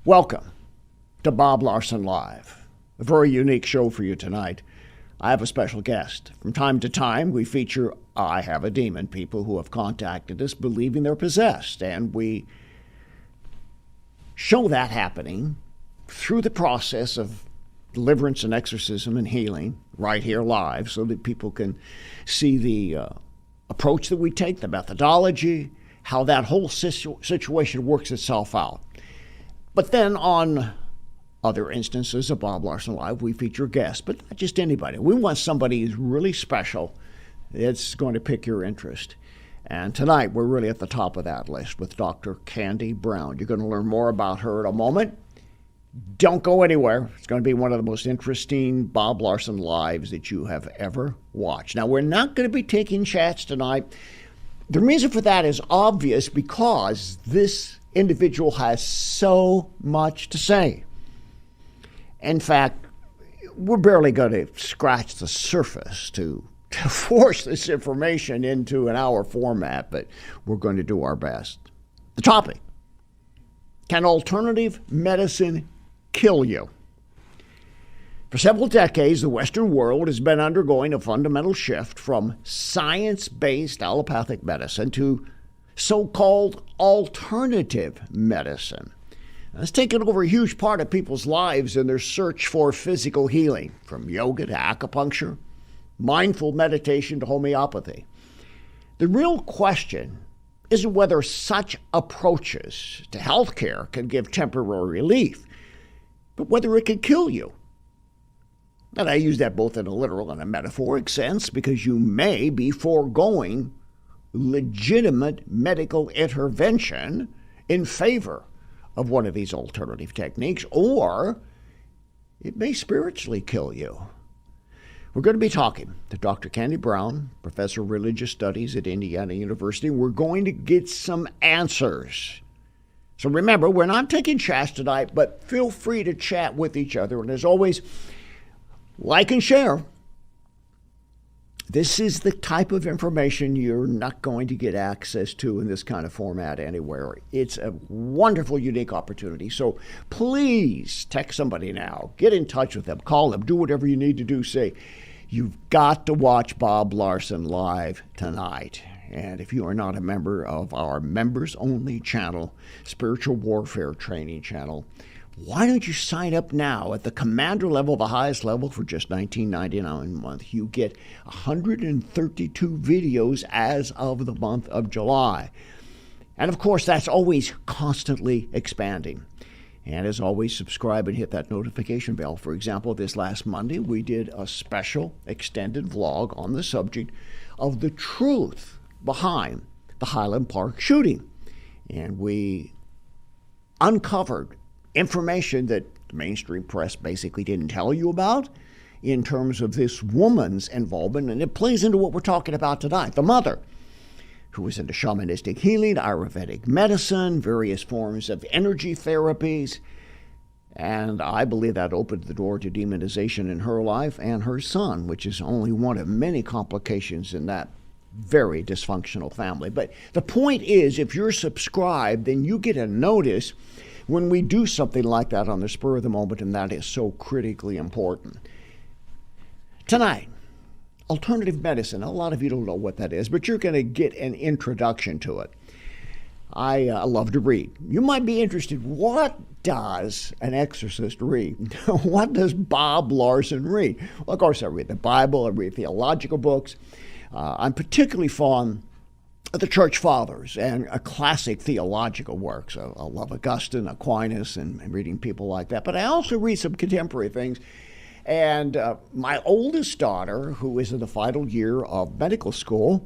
Welcome to Bob Larson Live, a very unique show for you tonight. I have a special guest. From time to time, we feature I Have a Demon, people who have contacted us believing they're possessed, and we show that happening through the process of deliverance and exorcism and healing right here live so that people can see the approach that we take, the methodology, how that whole situation works itself out. But then on other instances of Bob Larson Live, we feature guests, but not just anybody. We want somebody who's really special that's going to pick your interest. And tonight, we're really at the top of that list with Dr. Candy Brown. You're going to learn more about her in a moment. Don't go anywhere. It's going to be one of the most interesting Bob Larson Lives that you have ever watched. Now, we're not going to be taking chats tonight. The reason for that is obvious because this individual has so much to say. In fact, we're barely going to scratch the surface to force this information into an hour format, but we're going to do our best. The topic: can alternative medicine kill you? For several decades, the Western world has been undergoing a fundamental shift from science-based allopathic medicine to so-called alternative medicine. It's taken over a huge part of people's lives in their search for physical healing, from yoga to acupuncture, mindful meditation to homeopathy. The real question isn't whether such approaches to healthcare can give temporary relief, but whether it can kill you. And I use that both in a literal and a metaphoric sense because you may be foregoing legitimate medical intervention in favor of one of these alternative techniques, or it may spiritually kill you. We're going to be talking to Dr. Candy Brown, Professor of Religious Studies at Indiana University. We're going to get some answers. So remember, we're not taking chats tonight, but feel free to chat with each other. And as always, like and share. This is the type of information you're not going to get access to in this kind of format anywhere. It's a wonderful, unique opportunity. So please text somebody now. Get in touch with them. Call them. Do whatever you need to do. Say, you've got to watch Bob Larson Live tonight. And if you are not a member of our members-only channel, Spiritual Warfare Training Channel, why don't you sign up now at the commander level, the highest level, for just $19.99 a month? You get 132 videos as of the month of July. And of course, that's always constantly expanding. And as always, subscribe and hit that notification bell. For example, this last Monday, we did a special extended vlog on the subject of the truth behind the Highland Park shooting. And we uncovered information that the mainstream press basically didn't tell you about in terms of this woman's involvement, and it plays into what we're talking about tonight. The mother, who was into shamanistic healing, Ayurvedic medicine, various forms of energy therapies, and I believe that opened the door to demonization in her life and her son, which is only one of many complications in that very dysfunctional family. But the point is, if you're subscribed, then you get a notice when we do something like that on the spur of the moment, and that is so critically important. Tonight, alternative medicine. A lot of you don't know what that is, but you're going to get an introduction to it. I love to read. You might be interested. What does an exorcist read? What does Bob Larson read? Well, of course, I read the Bible. I read theological books. I'm particularly fond the Church Fathers and classic theological works. I love Augustine, Aquinas, and reading people like that. But I also read some contemporary things. And my oldest daughter, who is in the final year of medical school,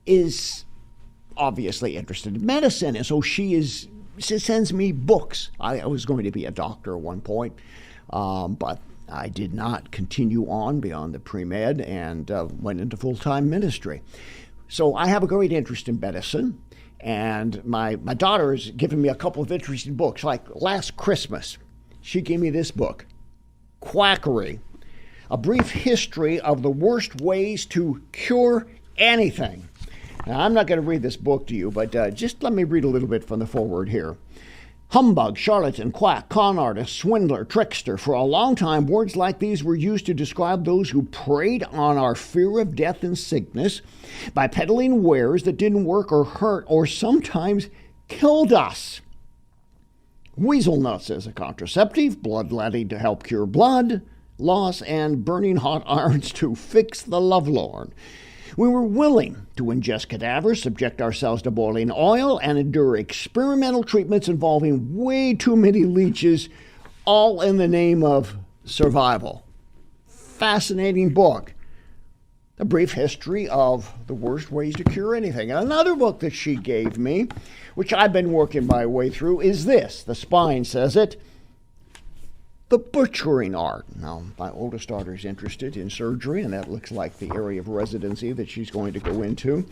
is obviously interested in medicine. And so she sends me books. I was going to be a doctor at one point, but I did not continue on beyond the pre-med and went into full-time ministry. So I have a great interest in medicine, and my daughter has given me a couple of interesting books. Like last Christmas, she gave me this book, Quackery, A Brief History of the Worst Ways to Cure Anything. Now, I'm not going to read this book to you, but just let me read a little bit from the foreword here. Humbug, charlatan, quack, con artist, swindler, trickster. For a long time, words like these were used to describe those who preyed on our fear of death and sickness by peddling wares that didn't work or hurt or sometimes killed us. Weasel nuts as a contraceptive, bloodletting to help cure blood loss, and burning hot irons to fix the lovelorn. We were willing to ingest cadavers, subject ourselves to boiling oil, and endure experimental treatments involving way too many leeches, all in the name of survival. Fascinating book. A brief history of the worst ways to cure anything. And another book that she gave me, which I've been working my way through, is this. The spine says it. The Butchering Art. Now, my oldest daughter is interested in surgery, and that looks like the area of residency that she's going to go into.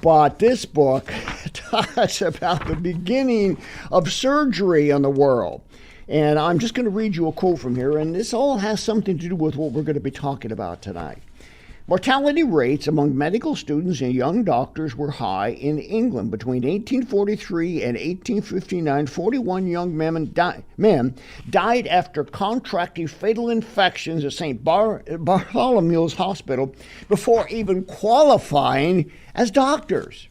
But this book talks about the beginning of surgery in the world. And I'm just going to read you a quote from here, and this all has something to do with what we're going to be talking about tonight. Mortality rates among medical students and young doctors were high in England. Between 1843 and 1859, 41 young men died after contracting fatal infections at St. Bartholomew's Hospital before even qualifying as doctors.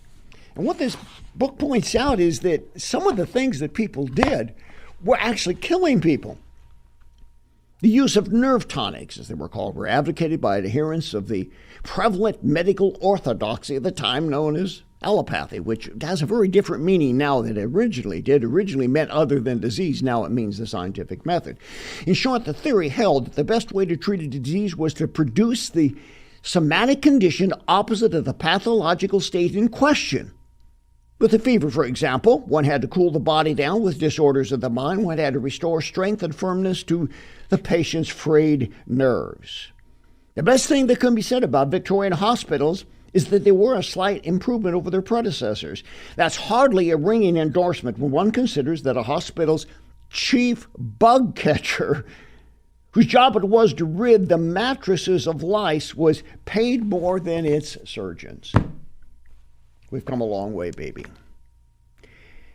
And what this book points out is that some of the things that people did were actually killing people. The use of nerve tonics, as they were called, were advocated by adherents of the prevalent medical orthodoxy at the time known as allopathy, which has a very different meaning now than it originally did. It originally meant other than disease. Now it means the scientific method. In short, the theory held that the best way to treat a disease was to produce the somatic condition opposite of the pathological state in question. With a fever, for example, one had to cool the body down. With disorders of the mind, one had to restore strength and firmness to the patient's frayed nerves. The best thing that can be said about Victorian hospitals is that they were a slight improvement over their predecessors. That's hardly a ringing endorsement when one considers that a hospital's chief bug catcher, whose job it was to rid the mattresses of lice, was paid more than its surgeons. We've come a long way, baby.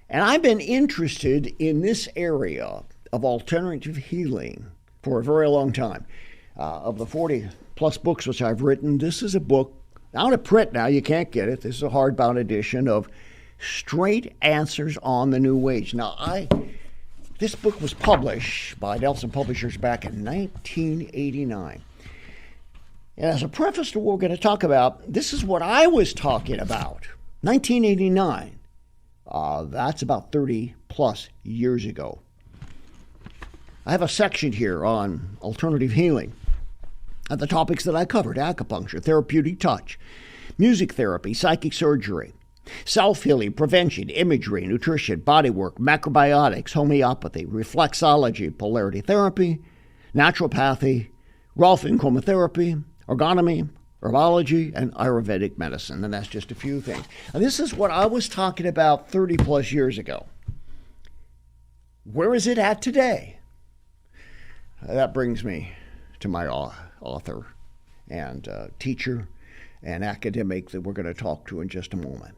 And I've been interested in this area of alternative healing for a very long time. Of the 40-plus books which I've written, this is a book out of print now. You can't get it. This is a hardbound edition of Straight Answers on the New Age. Now, this book was published by Nelson Publishers back in 1989. And as a preface to what we're going to talk about, this is what I was talking about. 1989. That's about 30-plus years ago. I have a section here on alternative healing. And the topics that I covered: acupuncture, therapeutic touch, music therapy, psychic surgery, self-healing, prevention, imagery, nutrition, bodywork, macrobiotics, homeopathy, reflexology, polarity therapy, naturopathy, Rolfing chromotherapy, ergonomy, herbology, and Ayurvedic medicine. And that's just a few things. And this is what I was talking about 30-plus years ago. Where is it at today? That brings me to my author and teacher and academic that we're going to talk to in just a moment.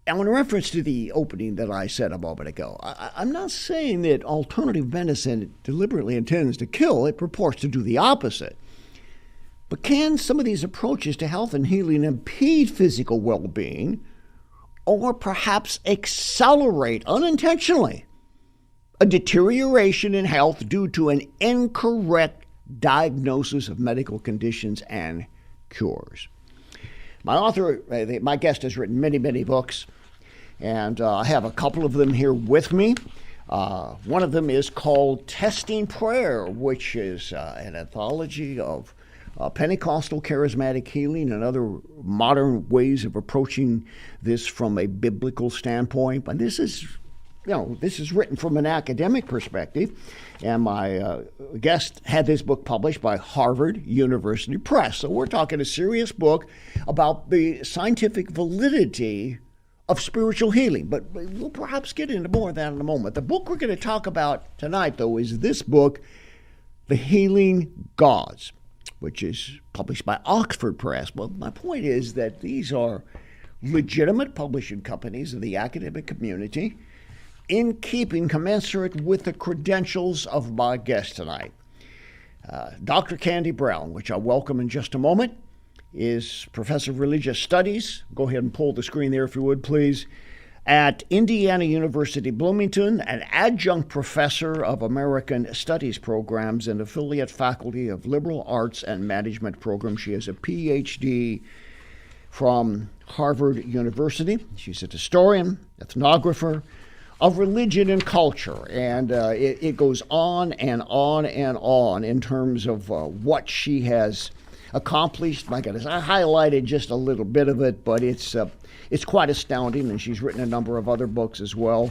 Now, in reference to the opening that I said a moment ago, I'm not saying that alternative medicine deliberately intends to kill. It purports to do the opposite. But can some of these approaches to health and healing impede physical well-being, or perhaps accelerate unintentionally a deterioration in health due to an incorrect diagnosis of medical conditions and cures? My guest has written many, many books, and I have a couple of them here with me. One of them is called Testing Prayer, which is an anthology of Pentecostal charismatic healing and other modern ways of approaching this from a biblical standpoint. But this is written from an academic perspective, and my guest had this book published by Harvard University Press. So we're talking a serious book about the scientific validity of spiritual healing, but we'll perhaps get into more of that in a moment. The book we're going to talk about tonight, though, is this book, The Healing Gods, which is published by Oxford Press. Well, my point is that these are legitimate publishing companies of the academic community, in keeping commensurate with the credentials of my guest tonight. Dr. Candy Brown, which I'll welcome in just a moment, is Professor of Religious Studies. Go ahead and pull the screen there if you would, please. At Indiana University Bloomington, an adjunct professor of American Studies programs and affiliate faculty of Liberal Arts and Management programs. She has a PhD from Harvard University. She's a historian, ethnographer of religion and culture, and it goes on and on and on in terms of what she has accomplished. My goodness, I highlighted just a little bit of it, but it's quite astounding, and she's written a number of other books as well.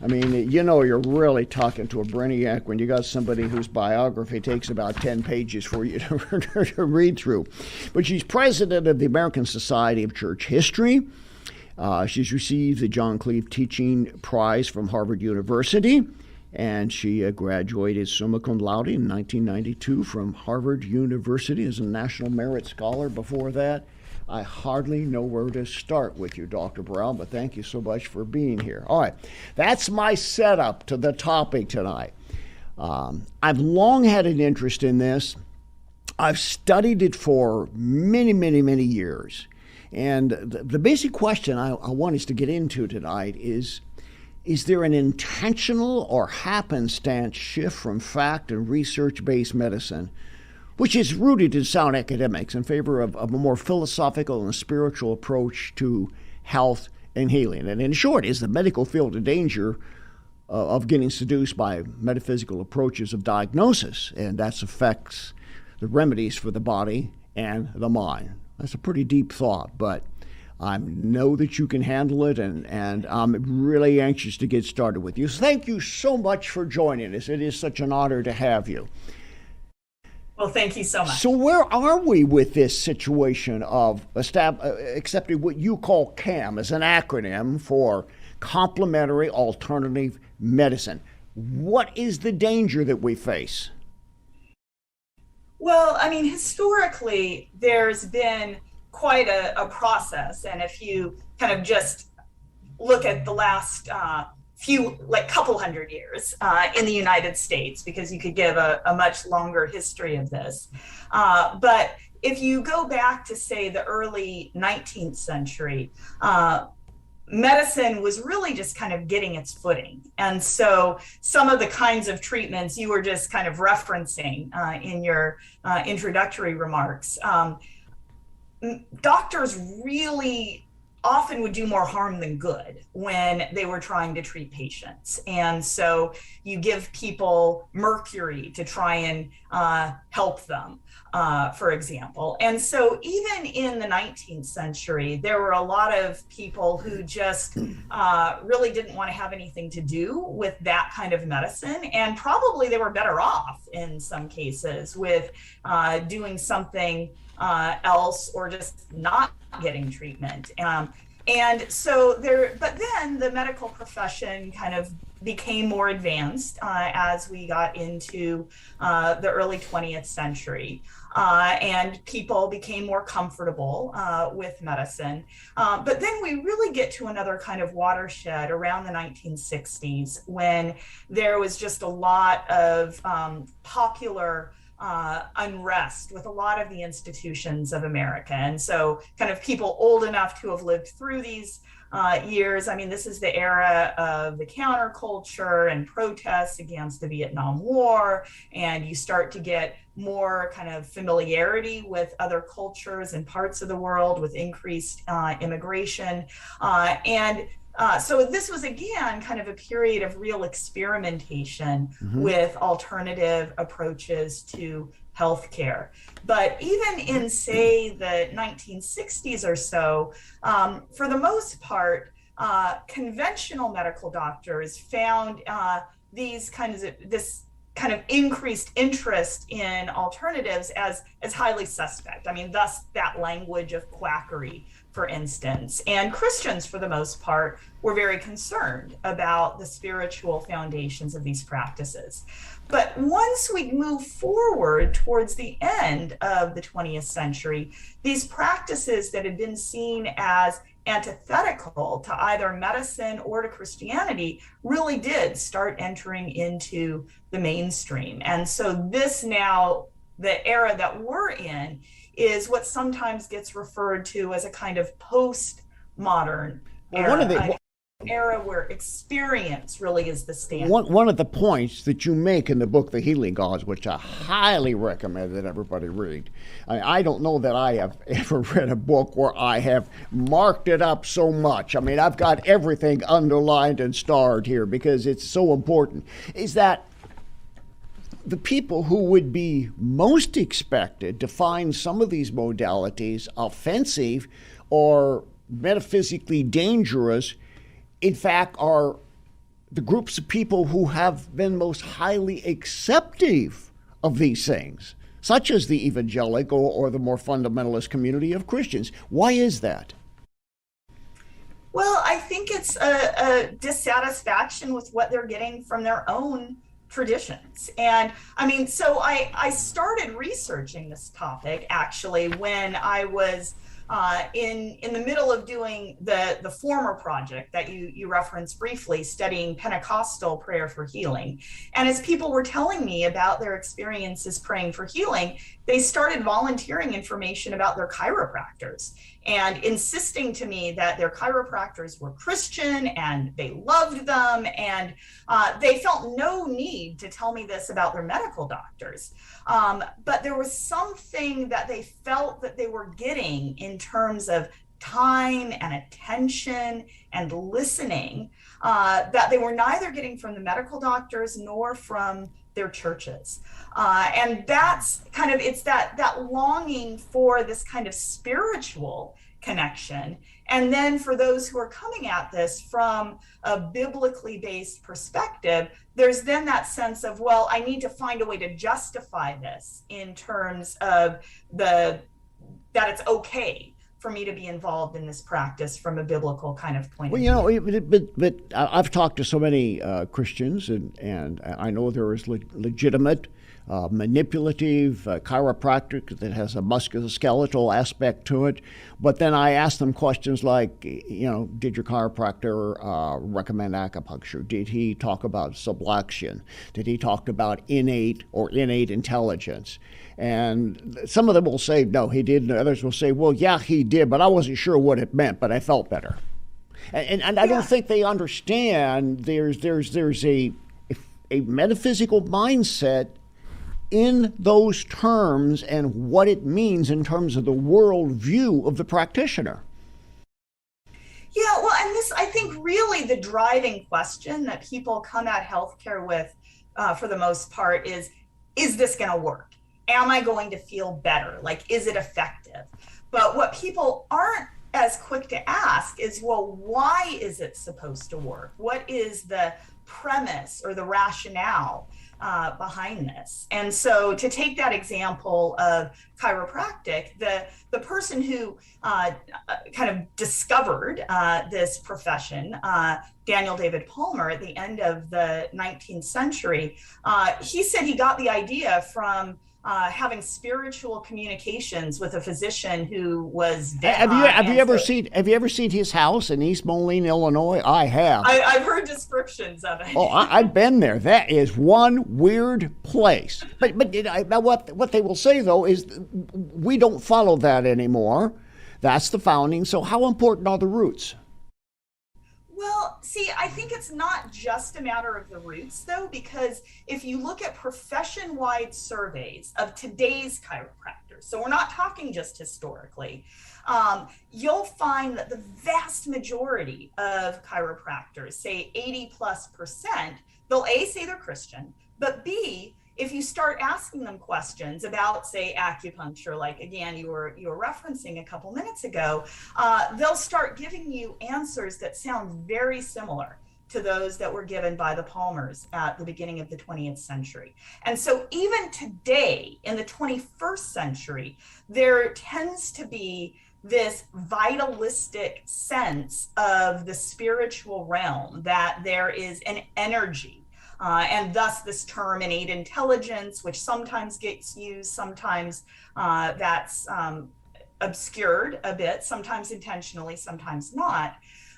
I mean, you know, you're really talking to a brainiac when you got somebody whose biography takes about 10 pages for you to read through. But she's president of the American Society of Church History. She's received the John Cleave Teaching Prize from Harvard University, and she graduated summa cum laude in 1992 from Harvard University as a National Merit Scholar before that. I hardly know where to start with you, Dr. Brown, but thank you so much for being here. All right, that's my setup to the topic tonight. I've long had an interest in this. I've studied it for many, many, many years. And the basic question I want us to get into tonight is there an intentional or happenstance shift from fact and research-based medicine, which is rooted in sound academics, in favor of a more philosophical and spiritual approach to health and healing? And in short, is the medical field in danger of getting seduced by metaphysical approaches of diagnosis, and that affects the remedies for the body and the mind? That's a pretty deep thought, but I know that you can handle it, and I'm really anxious to get started with you. So thank you so much for joining us. It is such an honor to have you. Well, thank you so much. So where are we with this situation of accepting what you call CAM as an acronym for complementary alternative medicine? What is the danger that we face? Well, I mean, historically, there's been quite a process. And if you kind of just look at the last couple hundred years in the United States, because you could give a much longer history of this. But if you go back to, say, the early 19th century, medicine was really just kind of getting its footing. And so some of the kinds of treatments you were just kind of referencing in your introductory remarks, doctors really often would do more harm than good when they were trying to treat patients. And so you give people mercury to try and help them, for example. And so even in the 19th century, there were a lot of people who just really didn't want to have anything to do with that kind of medicine. And probably they were better off in some cases with doing something else, or just not getting treatment. And so but then the medical profession kind of became more advanced as we got into the early 20th century. And people became more comfortable with medicine. But then we really get to another kind of watershed around the 1960s, when there was just a lot of popular unrest with a lot of the institutions of America. And so kind of people old enough to have lived through these years. I mean, this is the era of the counterculture and protests against the Vietnam War. And you start to get more kind of familiarity with other cultures and parts of the world, with increased immigration. So this was, again, kind of a period of real experimentation with alternative approaches to healthcare. But even in, say, the 1960s or so, for the most part, conventional medical doctors found this kind of increased interest in alternatives as highly suspect. I mean, thus that language of quackery, for instance. And Christians, for the most part, were very concerned about the spiritual foundations of these practices. But once we move forward towards the end of the 20th century, these practices that had been seen as antithetical to either medicine or to Christianity really did start entering into the mainstream. And so this now, the era that we're in, is what sometimes gets referred to as a kind of postmodern Well, one of era, the an era where experience really is the standard. one of the points that you make in the book, The Healing Gods, which I highly recommend that everybody read. I don't know that I have ever read a book where I have marked it up so much. I mean, I've got everything underlined and starred here because it's so important, is that the people who would be most expected to find some of these modalities offensive or metaphysically dangerous, in fact, are the groups of people who have been most highly acceptive of these things, such as the evangelical or the more fundamentalist community of Christians. Why is that? Well, I think it's a dissatisfaction with what they're getting from their own traditions. And I mean, so I started researching this topic actually when I was in the middle of doing the former project that you referenced briefly, studying Pentecostal prayer for healing. And as people were telling me about their experiences praying for healing, they started volunteering information about their chiropractors and insisting to me that their chiropractors were Christian and they loved them. And they felt no need to tell me this about their medical doctors. But there was something that they felt that they were getting in terms of time and attention and listening that they were neither getting from the medical doctors nor from their churches. And that's kind of, it's that longing for this kind of spiritual connection. And then for those who are coming at this from a biblically based perspective, there's then that sense of, well, I need to find a way to justify this in terms of that it's okay for me to be involved in this practice from a biblical kind of point of view. Well, you know, but I've talked to so many Christians, and I know there is legitimate, manipulative chiropractic that has a musculoskeletal aspect to it. But then I ask them questions like, you know, did your chiropractor recommend acupuncture? Did he talk about subluxation? Did he talk about innate intelligence? And some of them will say, no, he didn't. Others will say, well, yeah, he did, but I wasn't sure what it meant, but I felt better. And I don't think they understand there's a metaphysical mindset in those terms and what it means in terms of the worldview of the practitioner. Yeah, well, and this, I think, really the driving question that people come at healthcare with, for the most part, is this going to work? Am I going to feel better? Like, is it effective? But what people aren't as quick to ask is, well, why is it supposed to work? What is the premise or the rationale behind this? And so to take that example of chiropractic, the person who kind of discovered this profession, Daniel David Palmer, at the end of the 19th century, he said he got the idea from having spiritual communications with a physician who was dead. Have you ever seen his house in East Moline, Illinois? I have. I've heard descriptions of it. Oh, I've been there. That is one weird place. But what they will say though is we don't follow that anymore. That's the founding. So how important are the roots? Well, see, I think it's not just a matter of the roots, though, because if you look at profession-wide surveys of today's chiropractors, so we're not talking just historically, you'll find that the vast majority of chiropractors, say 80+%, they'll A, say they're Christian, but B, if you start asking them questions about, say, acupuncture, like again you were referencing a couple minutes ago, they'll start giving you answers that sound very similar to those that were given by the Palmers at the beginning of the 20th century. And so even today, in the 21st century, there tends to be this vitalistic sense of the spiritual realm, that there is an energy. And thus this term innate intelligence, which sometimes gets used, sometimes that's obscured a bit, sometimes intentionally, sometimes not.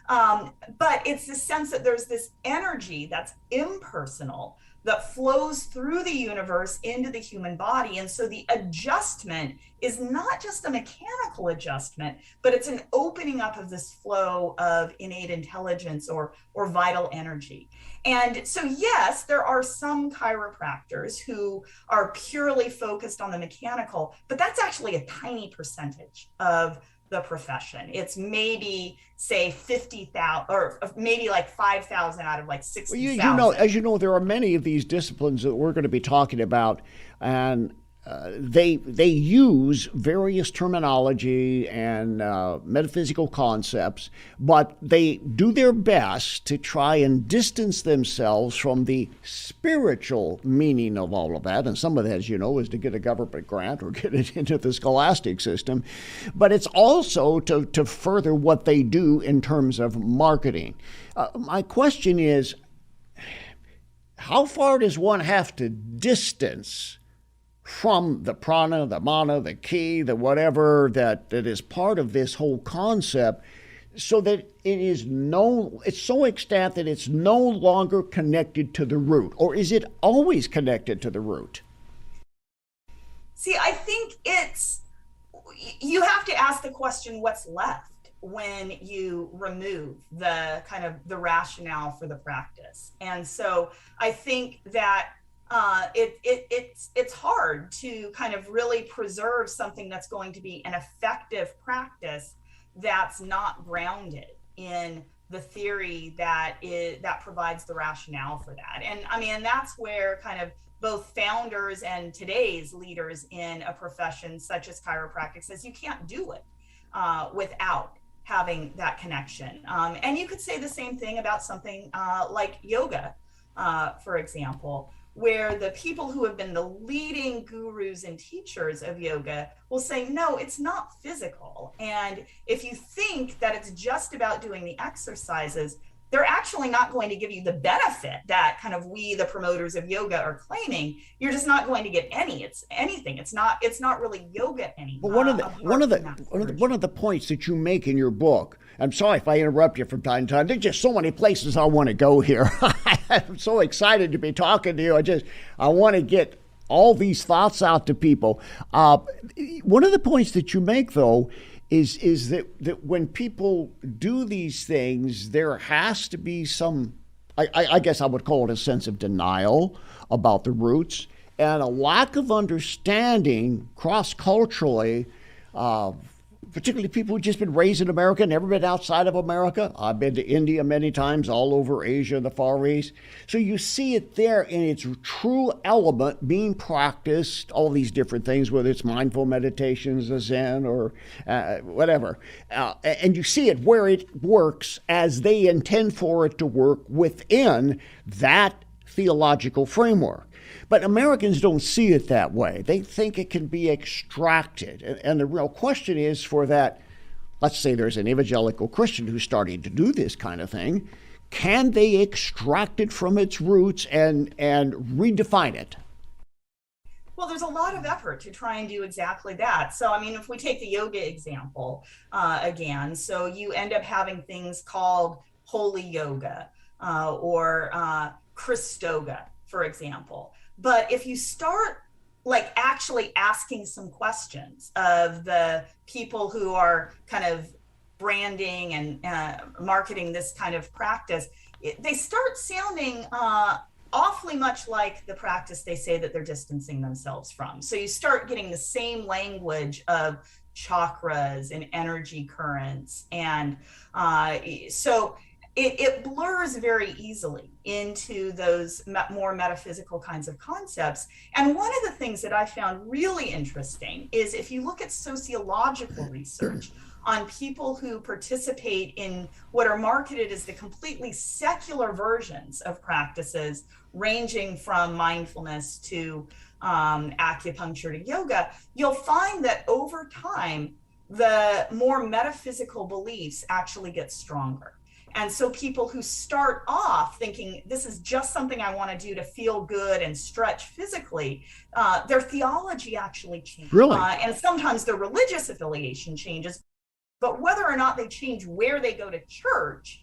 But it's the sense that there's this energy that's impersonal that flows through the universe into the human body. And so the adjustment is not just a mechanical adjustment, but it's an opening up of this flow of innate intelligence or vital energy. And so, yes, there are some chiropractors who are purely focused on the mechanical, but that's actually a tiny percentage of the profession. It's maybe say 50,000 or maybe like 5,000 out of like 60,000. You know, as you know, there are many of these disciplines that we're going to be talking about, and they use various terminology and metaphysical concepts, but they do their best to try and distance themselves from the spiritual meaning of all of that. And some of that, as you know, is to get a government grant or get it into the scholastic system. But it's also to further what they do in terms of marketing. My question is, how far does one have to distance from the prana, the mana, the ki, the whatever that is part of this whole concept, so that it's so extant that it's no longer connected to the root? Or is it always connected to the root? See, I think you have to ask the question, what's left when you remove the kind of the rationale for the practice? And so I think that it's hard to kind of really preserve something that's going to be an effective practice that's not grounded in the theory that provides the rationale for that. And I mean, that's where kind of both founders and today's leaders in a profession such as chiropractic says you can't do it without having that connection. And you could say the same thing about something like yoga, for example, where the people who have been the leading gurus and teachers of yoga will say, no, it's not physical. And if you think that it's just about doing the exercises, they're actually not going to give you the benefit that kind of we, the promoters of yoga, are claiming. You're just not going to get anything. It's not really yoga anymore. But one of the points that you make in your book, I'm sorry if I interrupt you from time to time. There's just so many places I want to go here. I'm so excited to be talking to you. I want to get all these thoughts out to people. One of the points that you make, though, is that when people do these things, there has to be some, I guess I would call it a sense of denial about the roots and a lack of understanding cross-culturally, particularly people who've just been raised in America, never been outside of America. I've been to India many times, all over Asia, the Far East. So you see it there in its true element being practiced, all these different things, whether it's mindful meditations, Zen, or whatever. And you see it where it works as they intend for it to work within that theological framework. But Americans don't see it that way. They think it can be extracted. And the real question is for that, let's say there's an evangelical Christian who's starting to do this kind of thing, can they extract it from its roots and redefine it? Well, there's a lot of effort to try and do exactly that. So, I mean, if we take the yoga example again, so you end up having things called holy yoga or Christoga, for example. But if you start like actually asking some questions of the people who are kind of branding and marketing this kind of practice, they start sounding awfully much like the practice they say that they're distancing themselves from. So you start getting the same language of chakras and energy currents. And so it blurs very easily into those more metaphysical kinds of concepts. And one of the things that I found really interesting is if you look at sociological research on people who participate in what are marketed as the completely secular versions of practices, ranging from mindfulness to acupuncture to yoga, you'll find that over time, the more metaphysical beliefs actually get stronger. And so people who start off thinking this is just something I want to do to feel good and stretch physically, their theology actually changes. Really? And sometimes their religious affiliation changes. But whether or not they change where they go to church,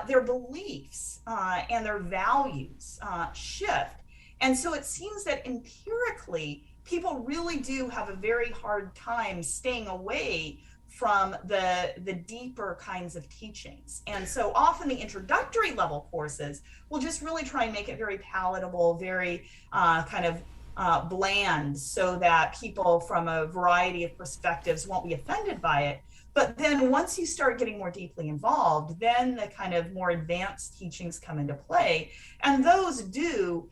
their beliefs and their values shift. And so it seems that empirically, people really do have a very hard time staying away from the deeper kinds of teachings. And so often the introductory level courses will just really try and make it very palatable, very kind of bland, so that people from a variety of perspectives won't be offended by it. But then once you start getting more deeply involved, then the kind of more advanced teachings come into play. And those do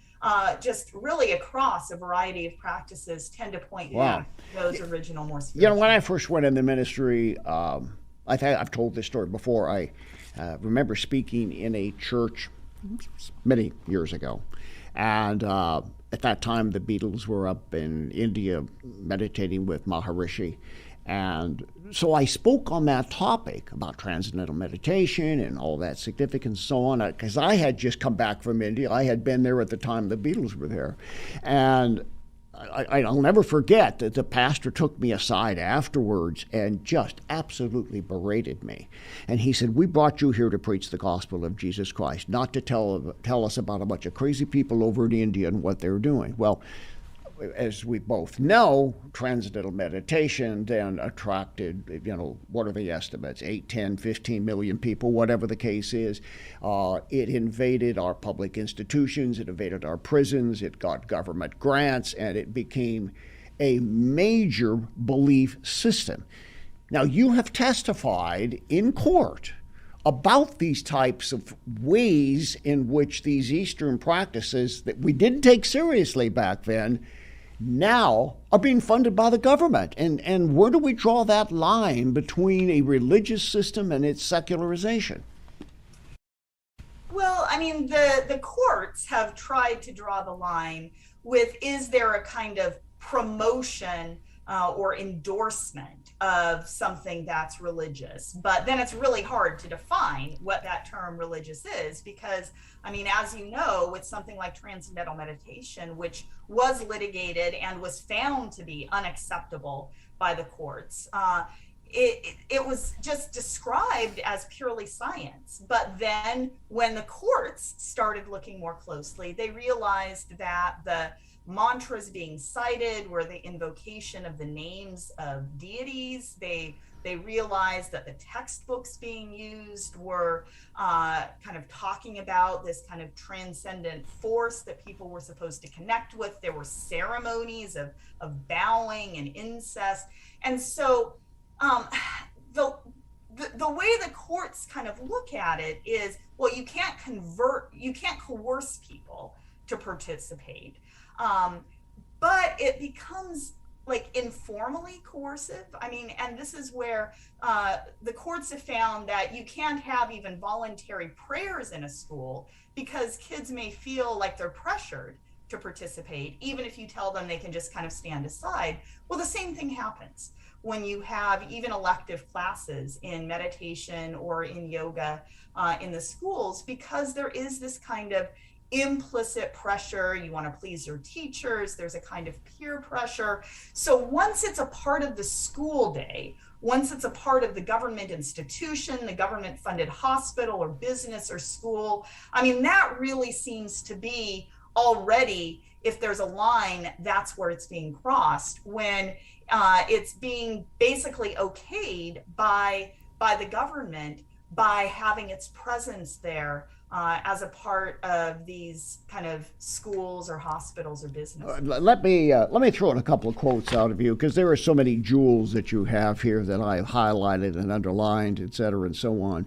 just really across a variety of practices tend to point back to those original more spiritual. When I first went in the ministry, I've told this story before. I remember speaking in a church many years ago. And at that time, the Beatles were up in India meditating with Maharishi. And so I spoke on that topic about transcendental meditation and all that significance and so on, because I had just come back from India. I had been there at the time the Beatles were there. And I'll never forget that the pastor took me aside afterwards and just absolutely berated me. And he said, "We brought you here to preach the gospel of Jesus Christ, not to tell us about a bunch of crazy people over in India and what they're doing." Well, as we both know, transcendental meditation then attracted, what are the estimates? 8, 10, 15 million people, whatever the case is. It invaded our public institutions, it invaded our prisons, it got government grants, and it became a major belief system. Now, you have testified in court about these types of ways in which these Eastern practices that we didn't take seriously back then now are being funded by the government. And where do we draw that line between a religious system and its secularization? Well, I mean, the courts have tried to draw the line with, is there a kind of promotion or endorsement of something that's religious? But then it's really hard to define what that term religious is, because, I mean, as you know, with something like transcendental meditation, which was litigated and was found to be unacceptable by the courts, it was just described as purely science. But then when the courts started looking more closely, they realized that the mantras being cited were the invocation of the names of deities. They realized that the textbooks being used were kind of talking about this kind of transcendent force that people were supposed to connect with. There were ceremonies of bowing and incest. And so the way the courts kind of look at it is, well, you can't coerce people to participate. But it becomes like informally coercive. I mean, and this is where the courts have found that you can't have even voluntary prayers in a school because kids may feel like they're pressured to participate, even if you tell them they can just kind of stand aside. Well, the same thing happens when you have even elective classes in meditation or in yoga in the schools, because there is this kind of implicit pressure. You want to please your teachers. There's a kind of peer pressure. So once it's a part of the school day, once it's a part of the government institution, the government funded hospital or business or school, I mean, that really seems to be already, if there's a line, that's where it's being crossed, when it's being basically okayed by the government by having its presence there as a part of these kind of schools or hospitals or businesses. Let me throw in a couple of quotes out of you, because there are so many jewels that you have here that I've highlighted and underlined, et cetera, and so on.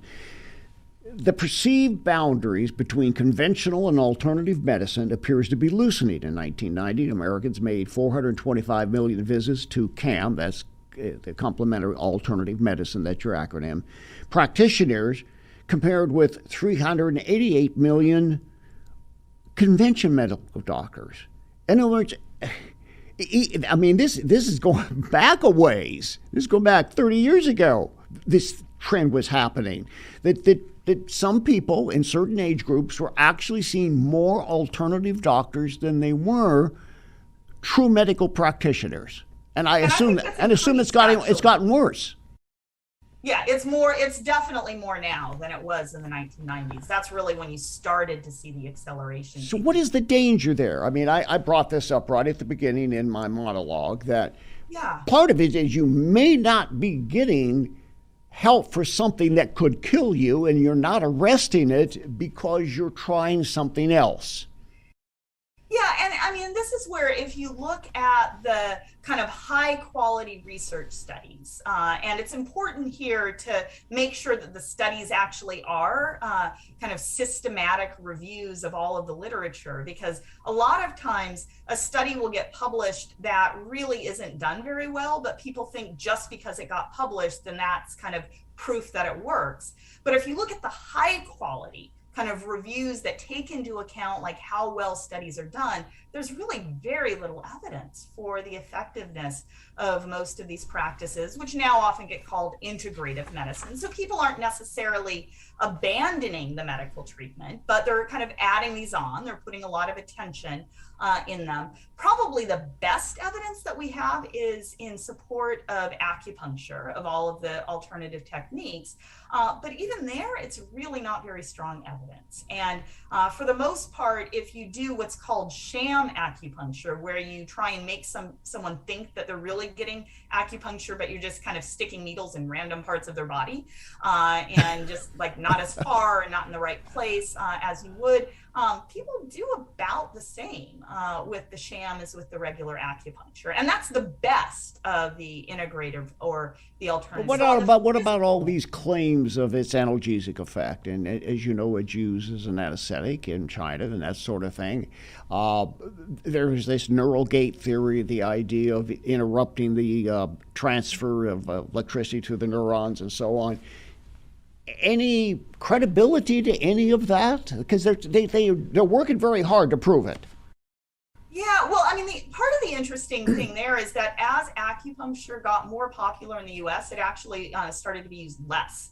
The perceived boundaries between conventional and alternative medicine appears to be loosening. In 1990, Americans made 425 million visits to CAM, that's the complementary alternative medicine, that's your acronym, practitioners, compared with 388 million convention medical doctors. In other words, I mean, this is going back a ways. This is going back 30 years ago. This trend was happening. That that some people in certain age groups were actually seeing more alternative doctors than they were true medical practitioners. And I assume it's gotten worse. Yeah, it's definitely more now than it was in the 1990s. That's really when you started to see the acceleration. So what is the danger there? I mean, I brought this up right at the beginning in my monologue that part of it is you may not be getting help for something that could kill you, and you're not arresting it because you're trying something else. Yeah, and I mean, this is where if you look at the kind of high quality research studies, and it's important here to make sure that the studies actually are kind of systematic reviews of all of the literature, because a lot of times a study will get published that really isn't done very well, but people think just because it got published, then that's kind of proof that it works. But if you look at the high quality kind of reviews that take into account like how well studies are done, there's really very little evidence for the effectiveness of most of these practices, which now often get called integrative medicine. So people aren't necessarily abandoning the medical treatment, but they're kind of adding these on. They're putting a lot of attention in them. Probably the best evidence that we have is in support of acupuncture, of all of the alternative techniques. But even there, it's really not very strong evidence. And for the most part, if you do what's called sham acupuncture, where you try and make someone think that they're really getting acupuncture, but you're just kind of sticking needles in random parts of their body, and just like not as far and not in the right place as you would, people do about the same with the sham as with the regular acupuncture. And that's the best of the integrative or the alternative. What about all these claims of its analgesic effect? And as you know, it's used as an anesthetic in China and that sort of thing. There's this neural gate theory, the idea of interrupting the transfer of electricity to the neurons and so on. Any credibility to any of that? Because they're working very hard to prove it. Yeah, well, I mean, part of the interesting thing there is that as acupuncture got more popular in the US, it actually started to be used less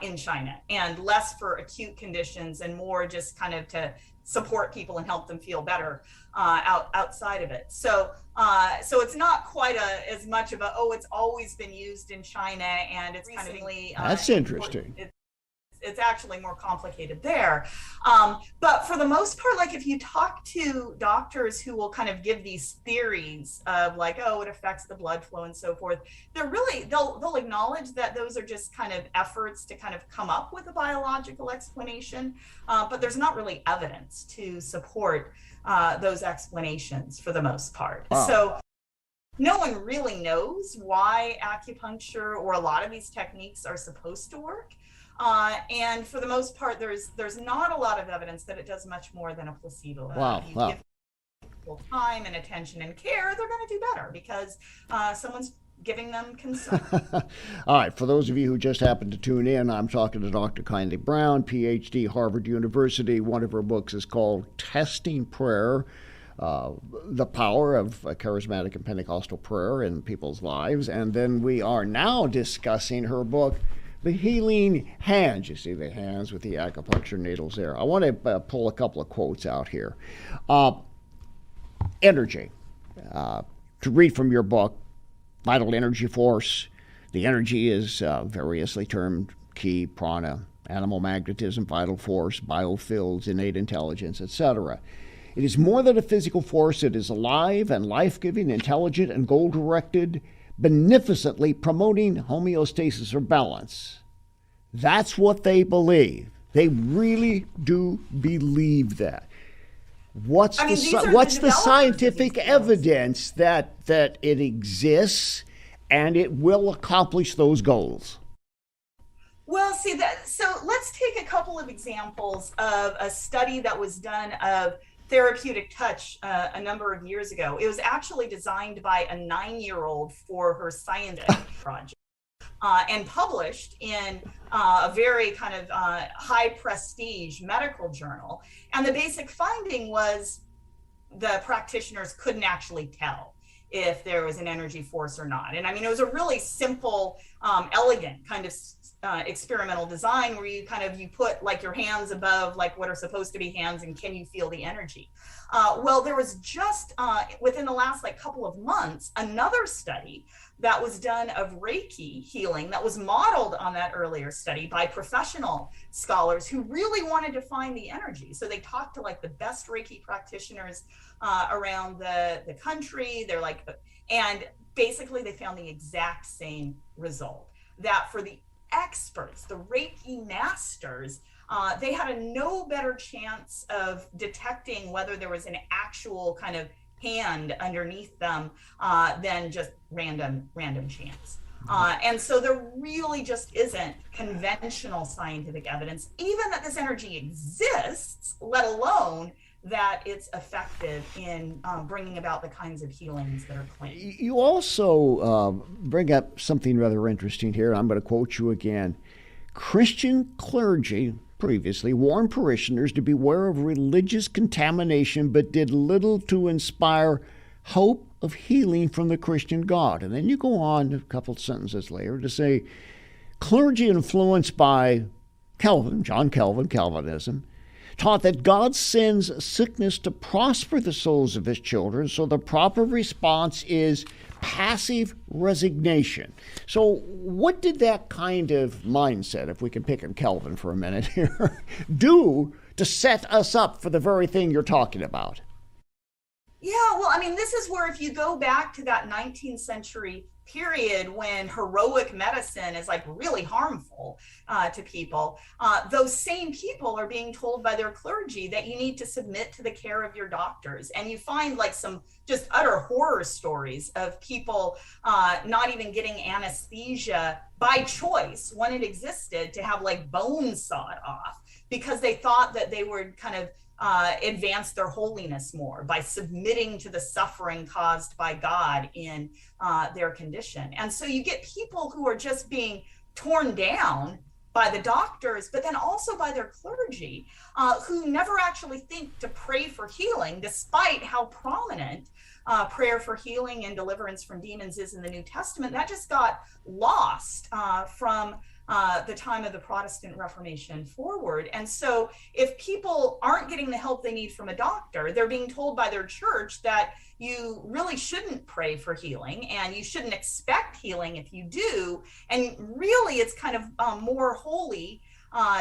in China, and less for acute conditions and more just kind of to support people and help them feel better outside of it. So it's not quite as much of it's always been used in China and it's kind of that's interesting. It's actually more complicated there. But for the most part, like if you talk to doctors who will kind of give these theories of like, it affects the blood flow and so forth, they'll acknowledge that those are just kind of efforts to kind of come up with a biological explanation. But there's not really evidence to support those explanations for the most part. Wow. So no one really knows why acupuncture or a lot of these techniques are supposed to work. And for the most part, there's not a lot of evidence that it does much more than a placebo. Give people time and attention and care, they're going to do better because someone's giving them consent. All right, for those of you who just happened to tune in, I'm talking to Dr. Kindly Brown, PhD, Harvard University. One of her books is called Testing Prayer, the Power of Charismatic and Pentecostal Prayer in People's Lives. And then we are now discussing her book, The Healing Hands. You see the hands with the acupuncture needles there. I want to pull a couple of quotes out here. Energy. To read from your book, Vital Energy Force. The energy is variously termed ki, prana, animal magnetism, vital force, biofields, innate intelligence, etc. It is more than a physical force. It is alive and life-giving, intelligent, and goal-directed, beneficently promoting homeostasis or balance. That's what they believe. They really do believe that. What's the scientific evidence that it exists and it will accomplish those goals? Well, so let's take a couple of examples of a study that was done of therapeutic touch a number of years ago. It was actually designed by a 9-year-old for her scientific project and published in a very kind of high prestige medical journal. And the basic finding was the practitioners couldn't actually tell if there was an energy force or not. And I mean, it was a really simple, elegant kind of experimental design where you put like your hands above like what are supposed to be hands, and can you feel the energy? Well, there was just within the last like couple of months another study that was done of Reiki healing that was modeled on that earlier study by professional scholars who really wanted to find the energy. So they talked to like the best Reiki practitioners around the country. They're like, and basically they found the exact same result, that for the experts, the Reiki masters, they had a no better chance of detecting whether there was an actual kind of hand underneath them than just random chance. And so there really just isn't conventional scientific evidence, even that this energy exists, let alone that it's effective in bringing about the kinds of healings that are claimed. You also bring up something rather interesting here. I'm going to quote you again. Christian clergy previously warned parishioners to beware of religious contamination, but did little to inspire hope of healing from the Christian God. And then you go on a couple sentences later to say, clergy influenced by John Calvin, Calvinism, taught that God sends sickness to prosper the souls of his children, so the proper response is passive resignation. So what did that kind of mindset, if we can pick on Calvin for a minute here, do to set us up for the very thing you're talking about? Yeah, well, I mean, this is where if you go back to that 19th century period when heroic medicine is like really harmful to people, those same people are being told by their clergy that you need to submit to the care of your doctors. And you find like some just utter horror stories of people not even getting anesthesia by choice when it existed, to have like bones sawed off because they thought that they would kind of advance their holiness more by submitting to the suffering caused by God in their condition. And so you get people who are just being torn down by the doctors, but then also by their clergy, who never actually think to pray for healing, despite how prominent prayer for healing and deliverance from demons is in the New Testament. That just got lost from the time of the Protestant Reformation forward. And so if people aren't getting the help they need from a doctor, they're being told by their church that you really shouldn't pray for healing and you shouldn't expect healing if you do. And really it's kind of more holy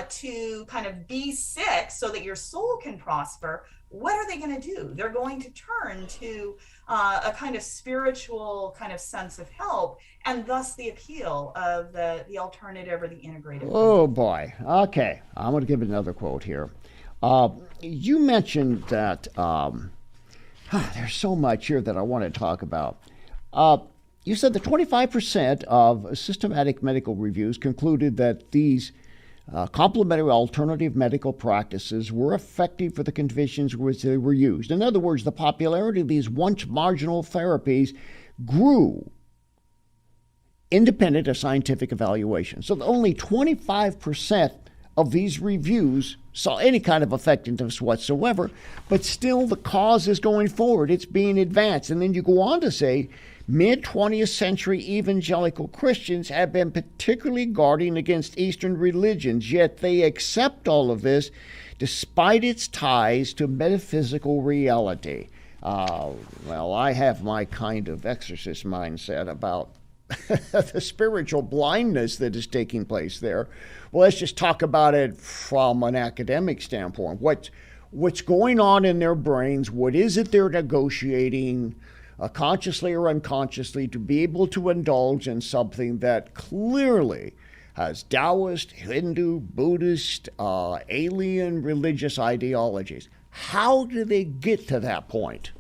to kind of be sick so that your soul can prosper. What are they going to do? They're going to turn to a kind of spiritual kind of sense of help, and thus the appeal of the alternative or the integrative. Oh boy. Okay, I'm going to give it another quote here. You mentioned that there's so much here that I want to talk about. You said that 25% of systematic medical reviews concluded that these complementary alternative medical practices were effective for the conditions which they were used. In other words, the popularity of these once marginal therapies grew independent of scientific evaluation. So only 25% of these reviews saw any kind of effectiveness whatsoever, but still the cause is going forward. It's being advanced. And then you go on to say, mid-20th century evangelical Christians have been particularly guarding against Eastern religions, yet they accept all of this despite its ties to metaphysical reality. Well, I have my kind of Exorcist mindset about the spiritual blindness that is taking place there. Well, let's just talk about it from an academic standpoint. What's going on in their brains? What is it they're negotiating, consciously or unconsciously, to be able to indulge in something that clearly has Taoist, Hindu, Buddhist, alien religious ideologies? How do they get to that point?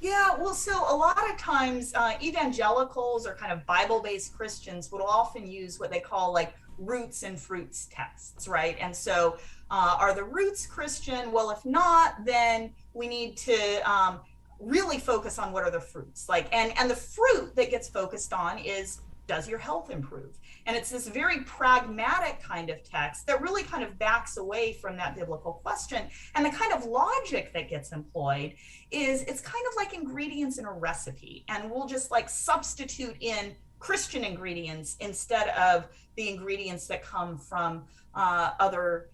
Yeah, well, so a lot of times evangelicals or kind of Bible-based Christians would often use what they call like roots and fruits tests, right? And so are the roots Christian? Well, if not, then we need to really focus on what are the fruits like. And the fruit that gets focused on is does your health improve? And it's this very pragmatic kind of text that really kind of backs away from that biblical question. And the kind of logic that gets employed is it's kind of like ingredients in a recipe. And we'll just like substitute in Christian ingredients instead of the ingredients that come from other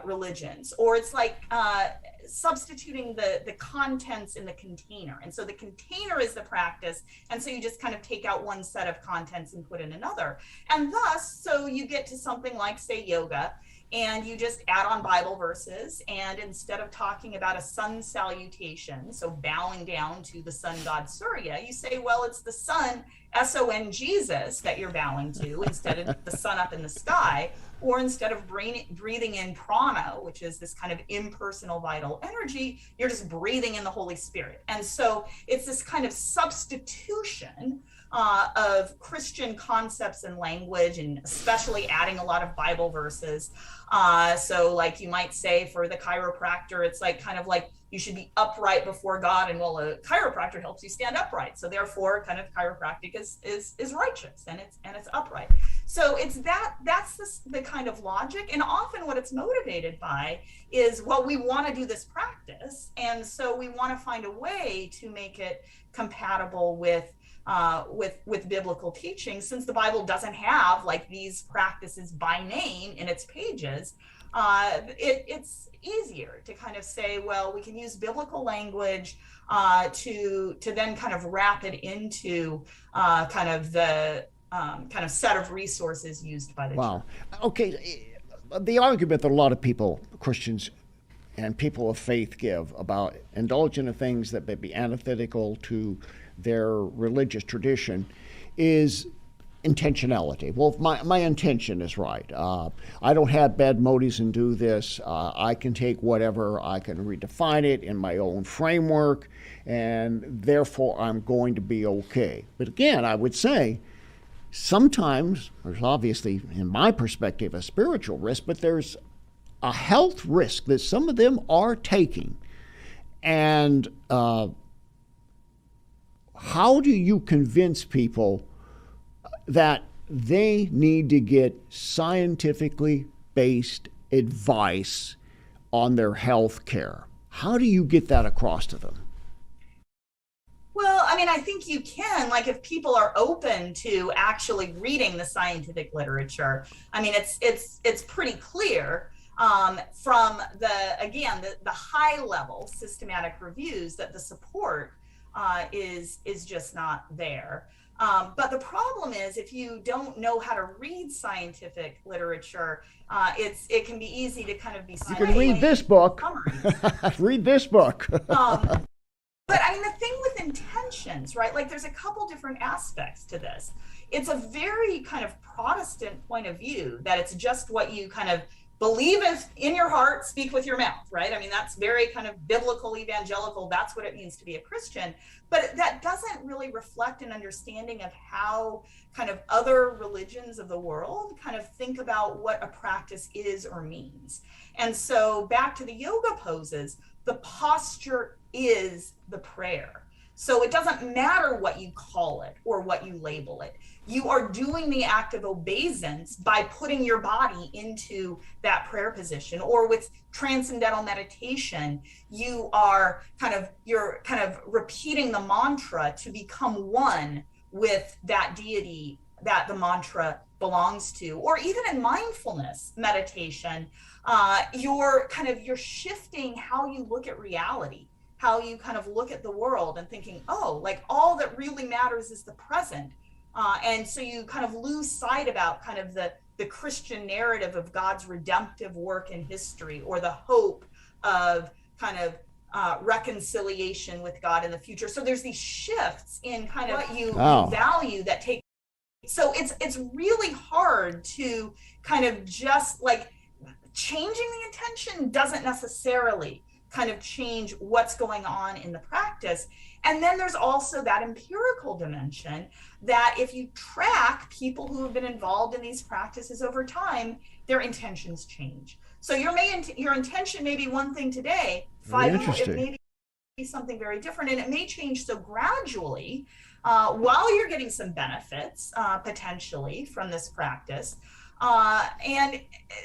religions. Or it's like substituting the contents in the container. And so the container is the practice. And so you just kind of take out one set of contents and put in another. And thus, so you get to something like, say, yoga, and you just add on Bible verses. And instead of talking about a sun salutation, so bowing down to the sun god Surya, you say, well, it's the sun, S-O-N, Jesus, that you're bowing to instead of the sun up in the sky. Or instead of breathing in prana, which is this kind of impersonal vital energy, you're just breathing in the Holy Spirit. And so it's this kind of substitution of Christian concepts and language, and especially adding a lot of Bible verses. So like you might say for the chiropractor, it's like kind of like you should be upright before God, and well, a chiropractor helps you stand upright. So therefore, kind of chiropractic is righteous and it's upright. So it's that's the kind of logic, and often what it's motivated by is, well, we want to do this practice, and so we want to find a way to make it compatible with biblical teaching, since the Bible doesn't have like these practices by name in its pages. It's easier to kind of say, well, we can use biblical language to then kind of wrap it into kind of the kind of set of resources used by the church. Okay, the argument that a lot of people, Christians and people of faith, give about indulging in things that may be antithetical to their religious tradition is intentionality. Well, if my intention is right, I don't have bad motives and do this, I can take whatever, I can redefine it in my own framework, and therefore I'm going to be okay. But again, I would say sometimes there's obviously, in my perspective, a spiritual risk, but there's a health risk that some of them are taking. And how do you convince people that they need to get scientifically based advice on their health care? How do you get that across to them? Well, I mean, I think you can, like, if people are open to actually reading the scientific literature. I mean, it's pretty clear from the high level systematic reviews that the support is just not there. But the problem is, if you don't know how to read scientific literature, it can be easy to kind of be. You can read this book. Read this book. But I mean, the thing with intentions, right? Like, there's a couple different aspects to this. It's a very kind of Protestant point of view that it's just what you kind of believe in your heart, speak with your mouth, right? I mean, that's very kind of biblical, evangelical. That's what it means to be a Christian. But that doesn't really reflect an understanding of how kind of other religions of the world kind of think about what a practice is or means. And so back to the yoga poses, the posture is the prayer. So it doesn't matter what you call it or what you label it. You are doing the act of obeisance by putting your body into that prayer position. Or with transcendental meditation, you're kind of repeating the mantra to become one with that deity that the mantra belongs to. Or even in mindfulness meditation, you're shifting how you look at reality, how you kind of look at the world, and thinking, oh, like, all that really matters is the present. And so you kind of lose sight about kind of the Christian narrative of God's redemptive work in history, or the hope of kind of reconciliation with God in the future. So there's these shifts in kind of what you value that take. So it's really hard to kind of just like, changing the intention doesn't necessarily kind of change what's going on in the practice. And then there's also that empirical dimension that if you track people who have been involved in these practices over time, their intentions change. So your intention may be one thing today, 5 years, it may be be something very different, and it may change so gradually while you're getting some benefits potentially from this practice, and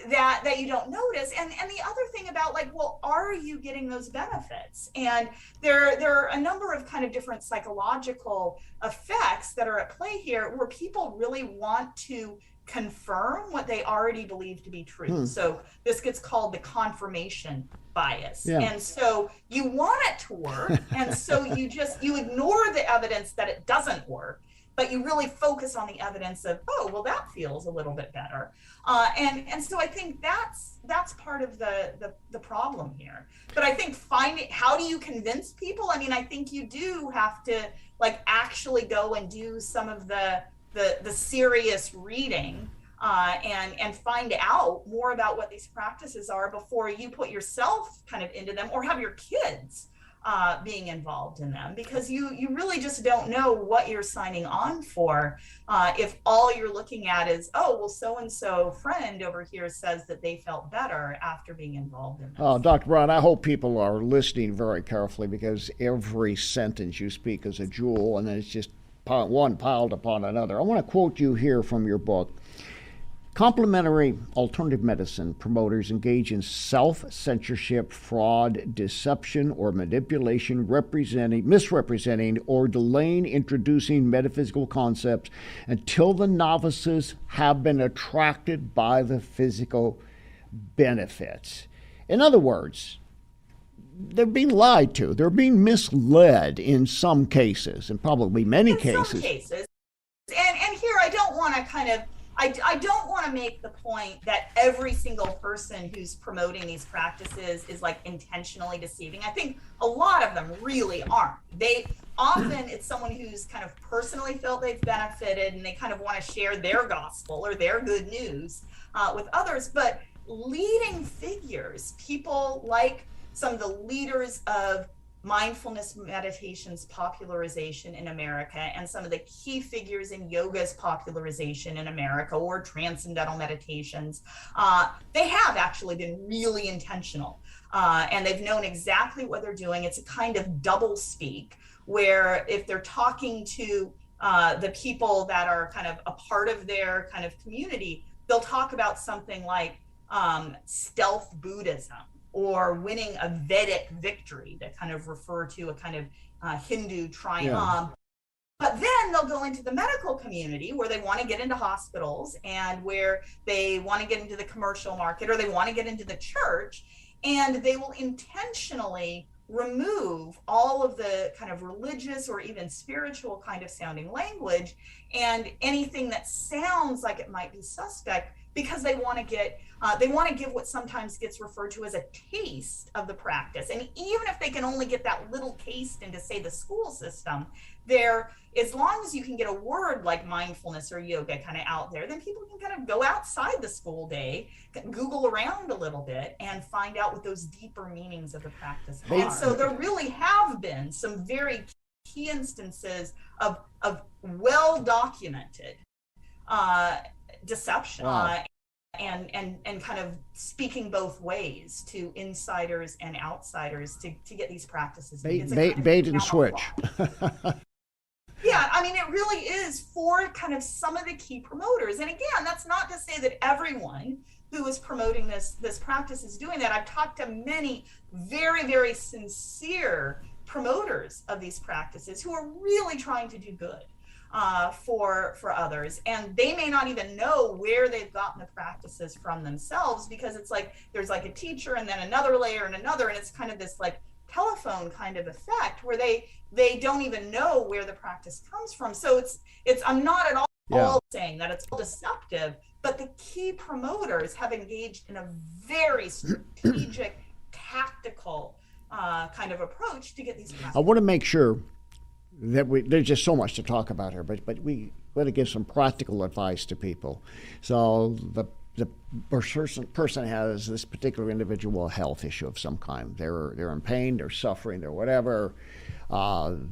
that you don't notice. And the other thing about, like, well, are you getting those benefits? And there are a number of kind of different psychological effects that are at play here, where people really want to confirm what they already believe to be true. So this gets called the confirmation bias. Yeah. And so you want it to work, and so you ignore the evidence that it doesn't work, but you really focus on the evidence of, oh, well, that feels a little bit better. And so I think that's part of the problem here. But I think how do you convince people? I mean, I think you do have to, like, actually go and do some of the serious reading and find out more about what these practices are before you put yourself kind of into them, or have your kids being involved in them, because you really just don't know what you're signing on for if all you're looking at is, oh, well, so-and-so friend over here says that they felt better after being involved in this. Oh, Dr. Brown, I hope people are listening very carefully, because every sentence you speak is a jewel, and then it's just one piled upon another. I want to quote you here from your book. Complementary alternative medicine promoters engage in self-censorship, fraud, deception, or manipulation, misrepresenting, or delaying introducing metaphysical concepts until the novices have been attracted by the physical benefits. In other words, they're being lied to. They're being misled in some cases, and probably many cases. Some cases. And here I don't want to I don't want to make the point that every single person who's promoting these practices is, like, intentionally deceiving. I think a lot of them really aren't. It's someone who's kind of personally felt they've benefited, and they kind of want to share their gospel or their good news with others. But leading figures, people like some of the leaders of mindfulness meditation's popularization in America, and some of the key figures in yoga's popularization in America, or transcendental meditations, they have actually been really intentional, and they've known exactly what they're doing. It's a kind of double speak, where if they're talking to the people that are kind of a part of their kind of community, they'll talk about something like stealth Buddhism, or winning a Vedic victory, to kind of refer to a kind of Hindu triumph. Yeah. But then they'll go into the medical community, where they want to get into hospitals, and where they want to get into the commercial market, or they want to get into the church, and they will intentionally remove all of the kind of religious or even spiritual kind of sounding language, and anything that sounds like it might be suspect, because they want to give what sometimes gets referred to as a taste of the practice. And even if they can only get that little taste into, say, the school system, as long as you can get a word like mindfulness or yoga kind of out there, then people can kind of go outside the school day, Google around a little bit, and find out what those deeper meanings of the practice are. And so there really have been some very key instances of well-documented deception. Wow. And kind of speaking both ways to insiders and outsiders to get these practices. Bait and switch. Yeah, I mean, it really is for kind of some of the key promoters. And again, that's not to say that everyone who is promoting this practice is doing that. I've talked to many very, very sincere promoters of these practices who are really trying to do good for others, and they may not even know where they've gotten the practices from themselves, because it's like there's like a teacher and then another layer and another, and it's kind of this like telephone kind of effect where they don't even know where the practice comes from. So it's I'm not at all saying that it's all deceptive, but the key promoters have engaged in a very strategic, tactical kind of approach to get these practices. I want to make sure that there's just so much to talk about here, but we want to give some practical advice to people. So the person has this particular individual health issue of some kind. They're in pain, they're suffering, they're whatever.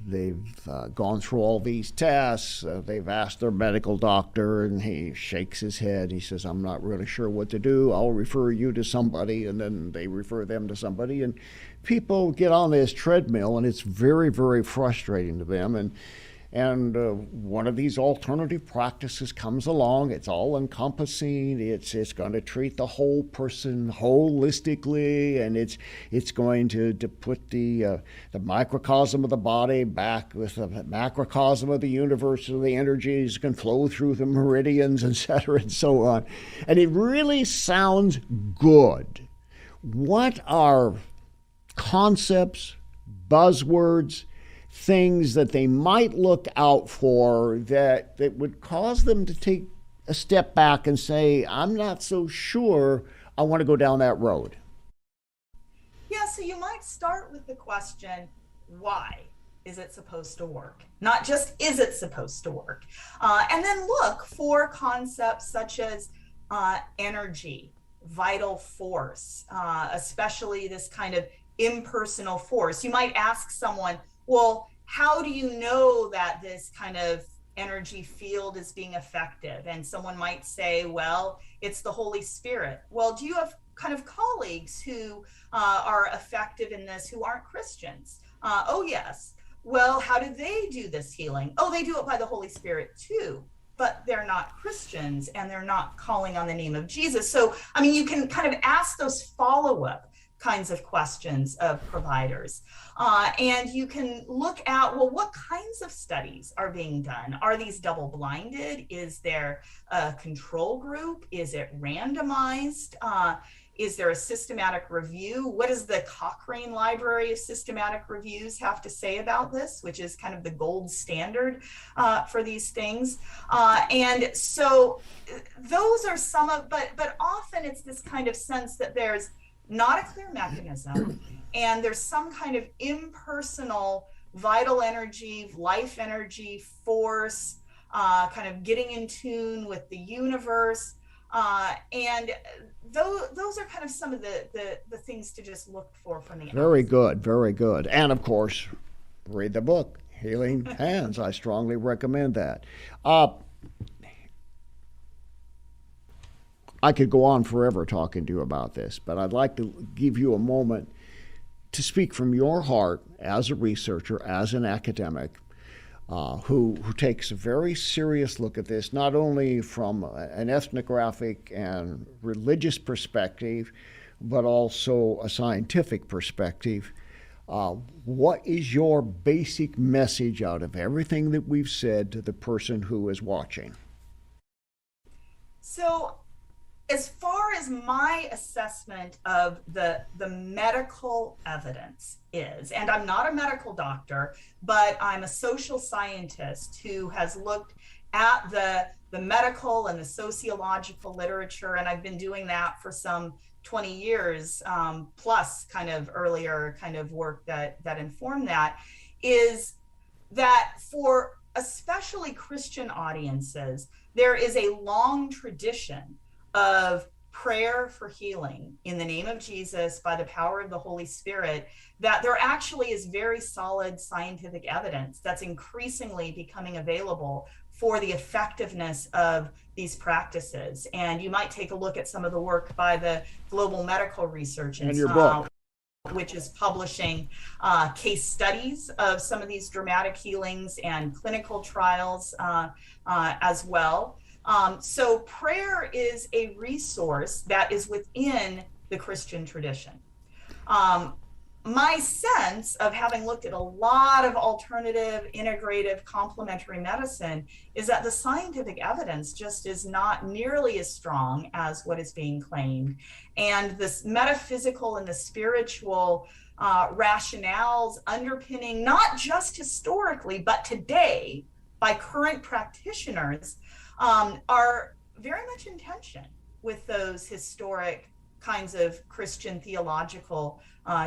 They've gone through all these tests. They've asked their medical doctor, and he shakes his head. He says, I'm not really sure what to do. I'll refer you to somebody, and then they refer them to somebody. And people get on this treadmill, and it's very, very frustrating to them. And one of these alternative practices comes along. It's all encompassing. It's going to treat the whole person holistically, and it's going to put the microcosm of the body back with the macrocosm of the universe, so the energies can flow through the meridians, etc., and so on. And it really sounds good. What are concepts, buzzwords, things that they might look out for that would cause them to take a step back and say, I'm not so sure I want to go down that road? Yeah, so you might start with the question, why is it supposed to work? Not just, is it supposed to work? And then look for concepts such as energy, vital force, especially this kind of impersonal force. You might ask someone, well, how do you know that this kind of energy field is being effective? And someone might say, well, it's the Holy Spirit. Well, do you have kind of colleagues who are effective in this who aren't Christians? Oh, yes. Well, how do they do this healing? Oh, they do it by the Holy Spirit too, but they're not Christians and they're not calling on the name of Jesus. So, I mean, you can kind of ask those follow-up kinds of questions of providers. And you can look at, well, what kinds of studies are being done? Are these double-blinded? Is there a control group? Is it randomized? Is there a systematic review? What does the Cochrane Library of Systematic Reviews have to say about this, which is kind of the gold standard for these things? And so those are some of, but often it's this kind of sense that there's not a clear mechanism, and there's some kind of impersonal vital energy, life energy, force, kind of getting in tune with the universe. And those are kind of some of the things to just look for from the outside. Very good, very good. And of course, read the book, Healing Hands. I strongly recommend that. I could go on forever talking to you about this, but I'd like to give you a moment to speak from your heart as a researcher, as an academic, who takes a very serious look at this, not only from an ethnographic and religious perspective, but also a scientific perspective. What is your basic message out of everything that we've said to the person who is watching? So, as far as my assessment of the medical evidence is, and I'm not a medical doctor, but I'm a social scientist who has looked at the medical and the sociological literature, and I've been doing that for some 20 years, plus kind of earlier kind of work that informed that, is that for especially Christian audiences, there is a long tradition of prayer for healing in the name of Jesus by the power of the Holy Spirit, that there actually is very solid scientific evidence that's increasingly becoming available for the effectiveness of these practices. And you might take a look at some of the work by the Global Medical Research and your book, which is publishing case studies of some of these dramatic healings and clinical trials as well. So prayer is a resource that is within the Christian tradition. My sense of having looked at a lot of alternative, integrative, complementary medicine is that the scientific evidence just is not nearly as strong as what is being claimed. And this metaphysical and the spiritual rationales underpinning, not just historically, but today by current practitioners, are very much in tension with those historic kinds of Christian theological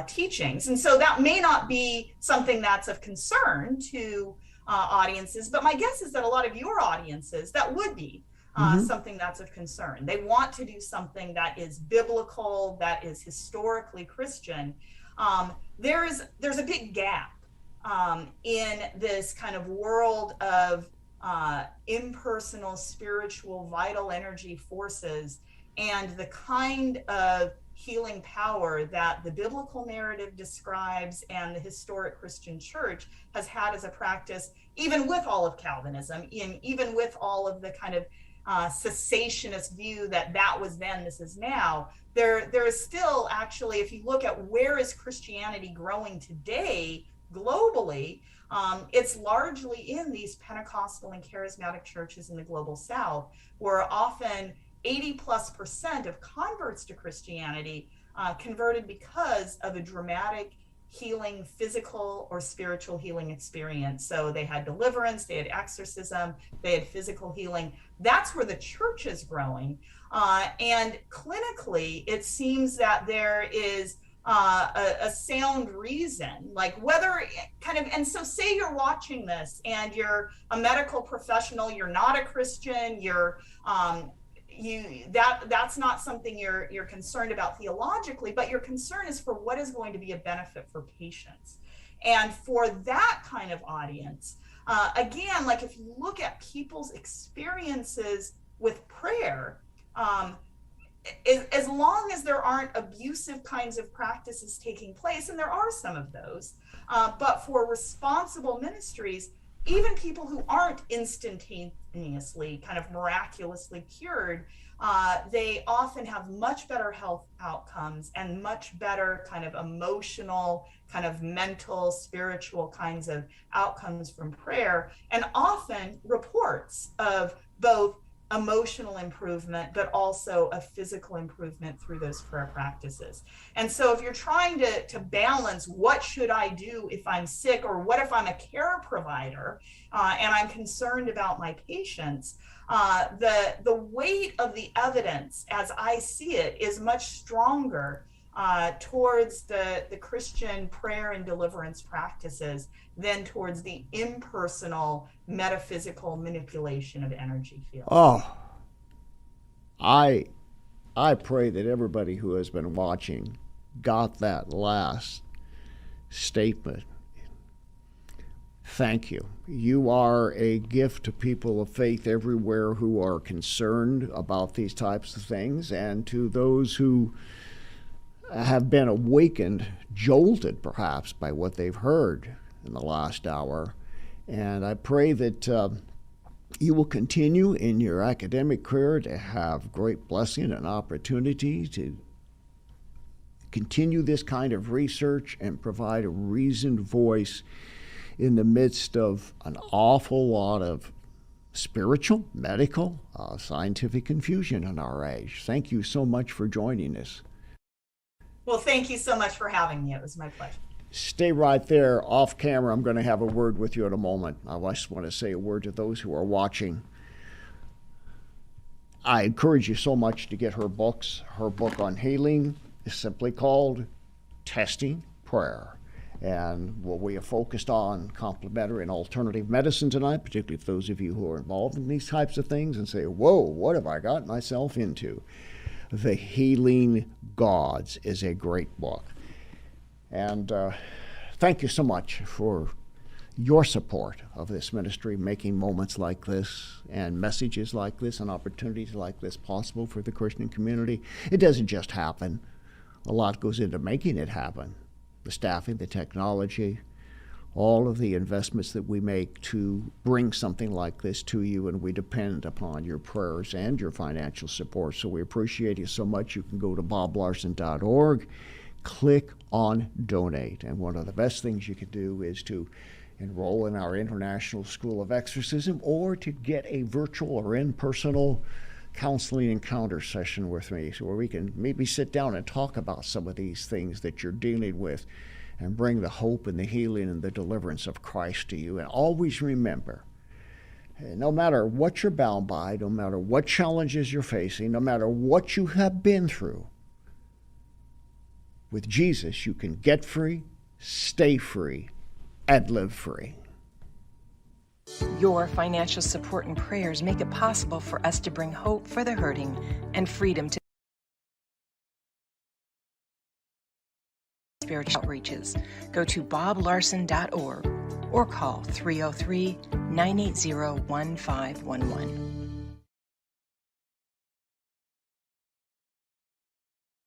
teachings. And so that may not be something that's of concern to audiences, but my guess is that a lot of your audiences, that would be something that's of concern. They want to do something that is biblical, that is historically Christian. There's a big gap in this kind of world of impersonal, spiritual, vital energy forces, and the kind of healing power that the biblical narrative describes and the historic Christian church has had as a practice, even with all of Calvinism, even with all of the kind of cessationist view that was then, this is now, there is still, actually, if you look at where is Christianity growing today globally, it's largely in these Pentecostal and charismatic churches in the global South, where often 80+% of converts to Christianity converted because of a dramatic healing, physical or spiritual healing experience. So they had deliverance, they had exorcism, they had physical healing. That's where the church is growing. And clinically, it seems that there is a sound reason, like whether kind of, and so say you're watching this and you're a medical professional, you're not a Christian, that's not something you're concerned about theologically, but your concern is for what is going to be a benefit for patients. And for that kind of audience, again, like if you look at people's experiences with prayer, as long as there aren't abusive kinds of practices taking place, and there are some of those, but for responsible ministries, even people who aren't instantaneously kind of miraculously cured, they often have much better health outcomes and much better kind of emotional, kind of mental, spiritual kinds of outcomes from prayer, and often reports of both emotional improvement, but also a physical improvement through those prayer practices. And so if you're trying to balance what should I do if I'm sick, or what if I'm a care provider and I'm concerned about my patients, the weight of the evidence as I see it is much stronger towards the Christian prayer and deliverance practices than towards the impersonal metaphysical manipulation of energy fields. Oh, I pray that everybody who has been watching got that last statement. Thank you. You are a gift to people of faith everywhere who are concerned about these types of things, and to those who have been awakened, jolted perhaps by what they've heard in the last hour. And I pray that you will continue in your academic career to have great blessing and opportunity to continue this kind of research and provide a reasoned voice in the midst of an awful lot of spiritual, medical, scientific confusion in our age. Thank you so much for joining us. Well, thank you so much for having me. It was my pleasure. Stay right there. Off camera, I'm going to have a word with you in a moment. I just want to say a word to those who are watching. I encourage you so much to get her books. Her book on healing is simply called Testing Prayer. And what we have focused on complementary and alternative medicine tonight, particularly for those of you who are involved in these types of things and say, whoa, what have I got myself into? The Healing Gods is a great book. And thank you so much for your support of this ministry, making moments like this and messages like this and opportunities like this possible for the Christian community. It doesn't just happen. A lot goes into making it happen. The staffing, the technology, all of the investments that we make to bring something like this to you, and we depend upon your prayers and your financial support. So we appreciate you so much. You can go to boblarson.org, click on Donate, and one of the best things you can do is to enroll in our International School of Exorcism, or to get a virtual or in-personal counseling encounter session with me, so where we can maybe sit down and talk about some of these things that you're dealing with and bring the hope and the healing and the deliverance of Christ to you. And always remember, no matter what you're bound by, no matter what challenges you're facing, no matter what you have been through, with Jesus you can get free, stay free, and live free. Your financial support and prayers make it possible for us to bring hope for the hurting and freedom to spiritual outreaches. Go to boblarson.org or call 303-980-1511.